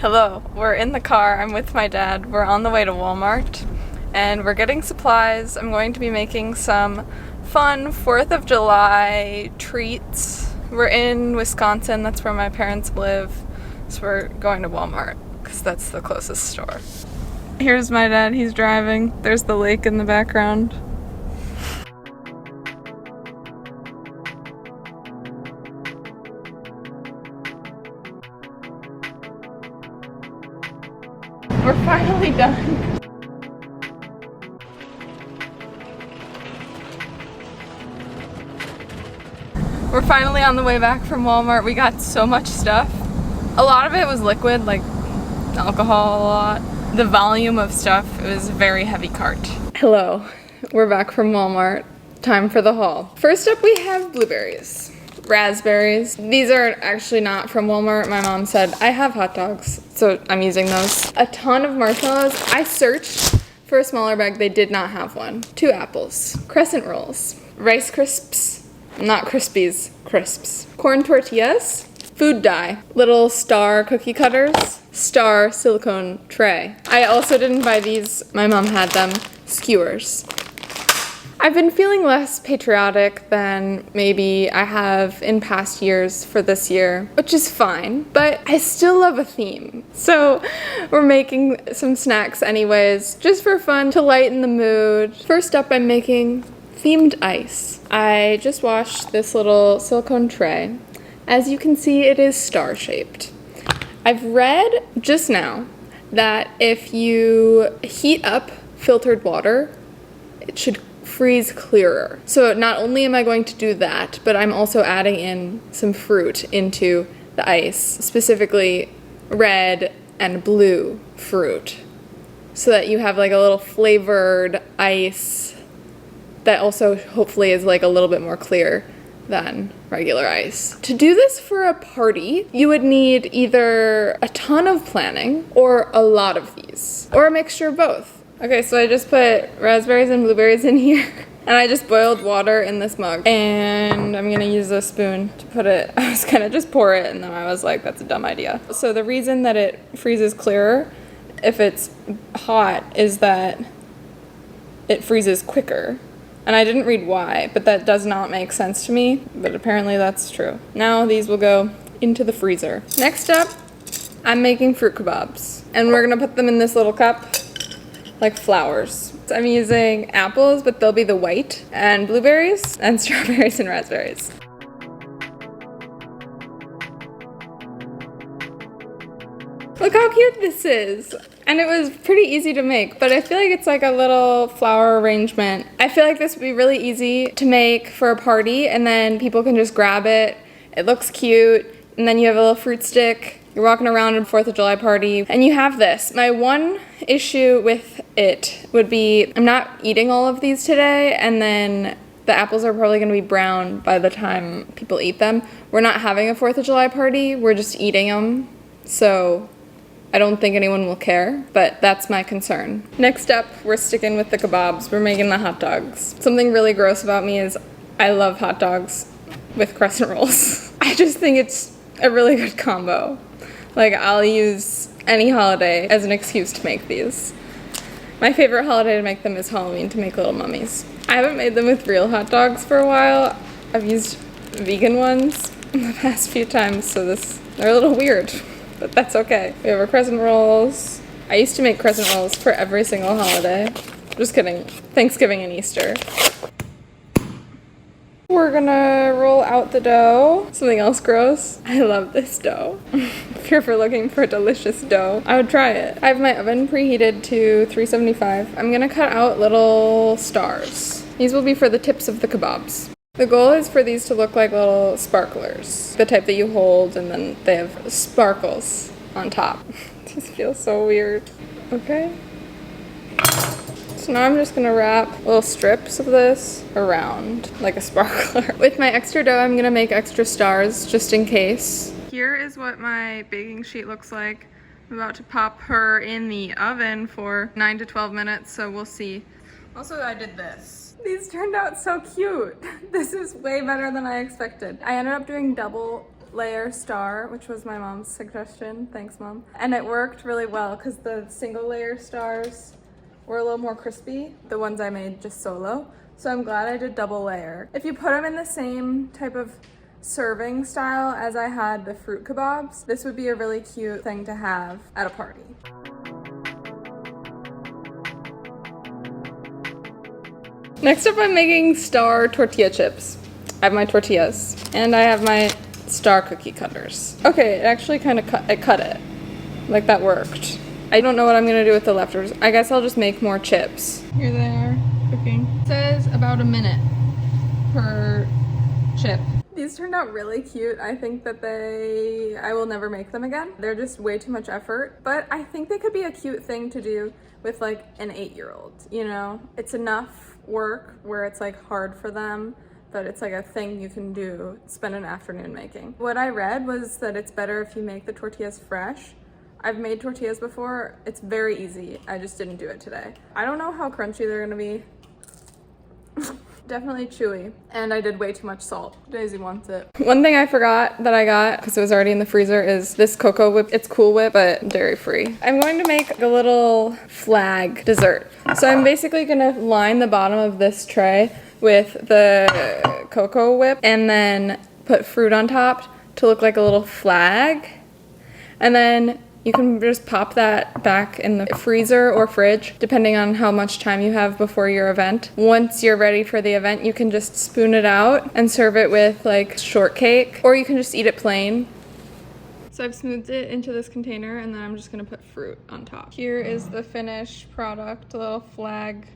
Hello, we're in the car. I'm with my dad. We're on the way to Walmart and we're getting supplies. I'm going to be making some fun 4th of July treats. We're in Wisconsin, that's where my parents live. So we're going to Walmart because that's the closest store. Here's my dad, he's driving. There's the lake in the background. We're finally done. We're finally on the way back from Walmart. We got so much stuff. A lot of it was liquid, like alcohol a lot. The volume of stuff, it was a very heavy cart. Hello, we're back from Walmart. Time for the haul. First up we have blueberries. Raspberries. These are actually not from Walmart. My mom said, I have hot dogs, so I'm using those. A ton of marshmallows. I searched for a smaller bag, they did not have one. 2 apples. Crescent rolls. Rice Crisps. Not Krispies, crisps. Corn tortillas. Food dye. Little star cookie cutters. Star silicone tray. I also didn't buy these, my mom had them. Skewers. I've been feeling less patriotic than maybe I have in past years for this year, which is fine, but I still love a theme. So we're making some snacks anyways, just for fun, to lighten the mood. First up, I'm making themed ice. I just washed this little silicone tray. As you can see, it is star-shaped. I've read just now that if you heat up filtered water, it should freeze clearer. So not only am I going to do that, but I'm also adding in some fruit into the ice, specifically red and blue fruit, so that you have like a little flavored ice that also hopefully is like a little bit more clear than regular ice. To do this for a party, you would need either a ton of planning or a lot of these, or a mixture of both. Okay, so I just put raspberries and blueberries in here, and I just boiled water in this mug, and I'm gonna use a spoon to put it. I was gonna just pour it, and then I was like, that's a dumb idea. So the reason that it freezes clearer if it's hot is that it freezes quicker. And I didn't read why, but that does not make sense to me, but apparently that's true. Now these will go into the freezer. Next up, I'm making fruit kebabs, and we're gonna put them in this little cup like flowers. So I'm using apples, but they'll be the white, and blueberries, and strawberries and raspberries. Look how cute this is. And it was pretty easy to make, but I feel like it's like a little flower arrangement. I feel like this would be really easy to make for a party, and then people can just grab it. It looks cute, and then you have a little fruit stick. You're walking around at a 4th of July party, and you have this. My one issue with it would be I'm not eating all of these today, and then the apples are probably gonna be brown by the time people eat them. We're not having a 4th of July party, we're just eating them, so I don't think anyone will care, but that's my concern. Next up, we're sticking with the kebabs. We're making the hot dogs. Something really gross about me is I love hot dogs with crescent rolls. I just think it's a really good combo. Like, I'll use any holiday as an excuse to make these. My favorite holiday to make them is Halloween, to make little mummies. I haven't made them with real hot dogs for a while. I've used vegan ones the past few times, so they're a little weird, but that's okay. We have our crescent rolls. I used to make crescent rolls for every single holiday. Just kidding. Thanksgiving and Easter. We're gonna roll out the dough. Something else gross. I love this dough. If you're ever looking for delicious dough, I would try it. I have my oven preheated to 375. I'm gonna cut out little stars. These will be for the tips of the kebabs. The goal is for these to look like little sparklers. The type that you hold and then they have sparkles on top. This feels so weird. Okay. So now I'm just gonna wrap little strips of this around like a sparkler. With my extra dough, I'm gonna make extra stars just in case. Here is what my baking sheet looks like. I'm about to pop her in the oven for 9 to 12 minutes, so we'll see. Also, I did this. These turned out so cute. This is way better than I expected. I ended up doing double layer star, which was my mom's suggestion. Thanks, Mom. And it worked really well because the single layer stars were a little more crispy, the ones I made just solo. So I'm glad I did double layer. If you put them in the same type of serving style as I had the fruit kebabs, this would be a really cute thing to have at a party. Next up, I'm making star tortilla chips. I have my tortillas and I have my star cookie cutters. Okay, it actually kind of cut it. Like that worked. I don't know what I'm gonna do with the leftovers. I guess I'll just make more chips. Here they are, cooking. It says about a minute per chip. These turned out really cute. I think that I will never make them again. They're just way too much effort, but I think they could be a cute thing to do with like an 8-year-old, you know? It's enough work where it's like hard for them, but it's like a thing you can do, spend an afternoon making. What I read was that it's better if you make the tortillas fresh. I've made tortillas before. It's very easy. I just didn't do it today. I don't know how crunchy they're gonna be. Definitely chewy. And I did way too much salt. Daisy wants it. One thing I forgot that I got, because it was already in the freezer, is this cocoa whip. It's Cool Whip, but dairy free. I'm going to make a little flag dessert. So I'm basically gonna line the bottom of this tray with the cocoa whip and then put fruit on top to look like a little flag. And then you can just pop that back in the freezer or fridge, depending on how much time you have before your event. Once you're ready for the event, you can just spoon it out and serve it with like shortcake, or you can just eat it plain. So I've smoothed it into this container and then I'm just gonna put fruit on top. Here is the finished product, a little flag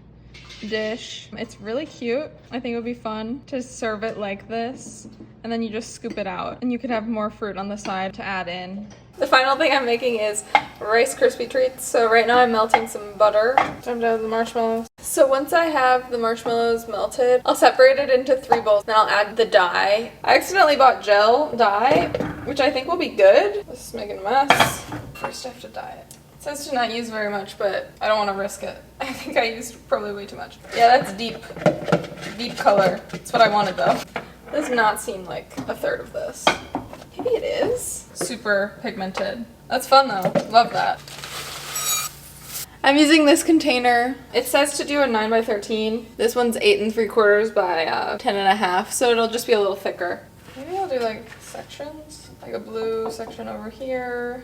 dish. It's really cute. I think it would be fun to serve it like this, and then you just scoop it out and you could have more fruit on the side to add in. The final thing I'm making is Rice Krispie treats. So right now I'm melting some butter. I'm done with the marshmallows. So once I have the marshmallows melted, I'll separate it into 3 bowls. Then I'll add the dye. I accidentally bought gel dye, which I think will be good. This is making a mess. First I have to dye it. It says to not use very much, but I don't want to risk it. I think I used probably way too much. Yeah, that's deep color. That's what I wanted though. It does not seem like a third of this. Maybe it is. Super pigmented. That's fun though. Love that. I'm using this container. It says to do a 9 by 13. This one's 8 3/4 by 10 1/2, so it'll just be a little thicker. Maybe I'll do like sections, like a blue section over here.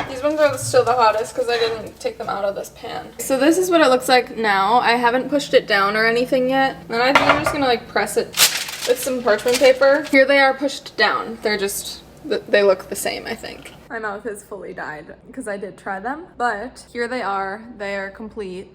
These ones are still the hottest because I didn't take them out of this pan. So this is what it looks like now. I haven't pushed it down or anything yet. And I think I'm just gonna like press it with some parchment paper. Here they are pushed down. They're just, they look the same, I think. My mouth is fully dyed because I did try them, but here they are. They are complete.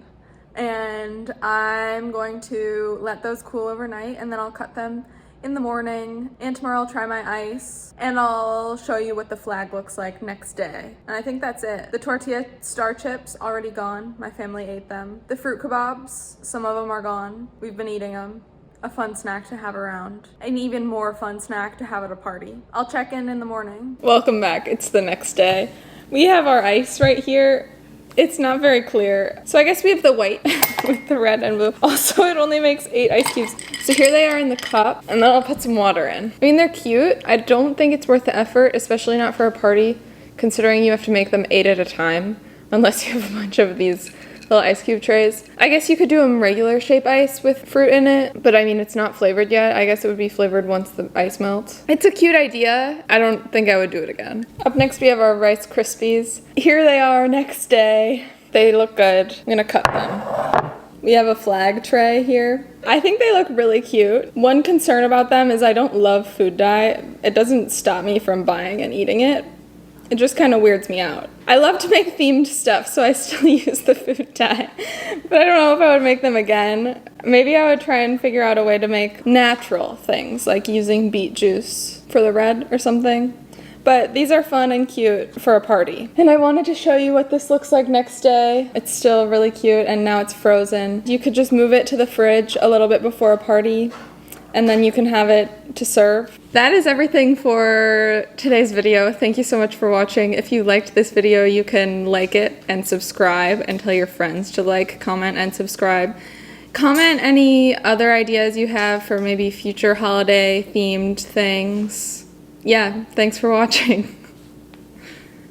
And I'm going to let those cool overnight and then I'll cut them in the morning, and tomorrow I'll try my ice and I'll show you what the flag looks like next day. And I think that's it. The tortilla star chips already gone. My family ate them. The fruit kebabs, some of them are gone. We've been eating them. A fun snack to have around. An even more fun snack to have at a party. I'll check in the morning. Welcome back. It's the next day. We have our ice right here. It's not very clear. So I guess we have the white with the red and blue. Also, it only makes 8 ice cubes. So here they are in the cup, and then I'll put some water in. I mean, they're cute. I don't think it's worth the effort, especially not for a party, considering you have to make them 8 at a time, unless you have a bunch of these little ice cube trays. I guess you could do a regular shape ice with fruit in it, but I mean, it's not flavored yet. I guess it would be flavored once the ice melts. It's a cute idea. I don't think I would do it again. Up next, we have our Rice Krispies. Here they are next day. They look good. I'm gonna cut them. We have a flag tray here. I think they look really cute. One concern about them is I don't love food dye. It doesn't stop me from buying and eating it. It just kind of weirds me out. I love to make themed stuff, so I still use the food dye. But I don't know if I would make them again. Maybe I would try and figure out a way to make natural things, like using beet juice for the red or something. But these are fun and cute for a party. And I wanted to show you what this looks like next day. It's still really cute, and now it's frozen. You could just move it to the fridge a little bit before a party, and then you can have it to serve. That is everything for today's video. Thank you so much for watching. If you liked this video, you can like it and subscribe and tell your friends to like, comment, and subscribe. Comment any other ideas you have for maybe future holiday themed things. Yeah, thanks for watching.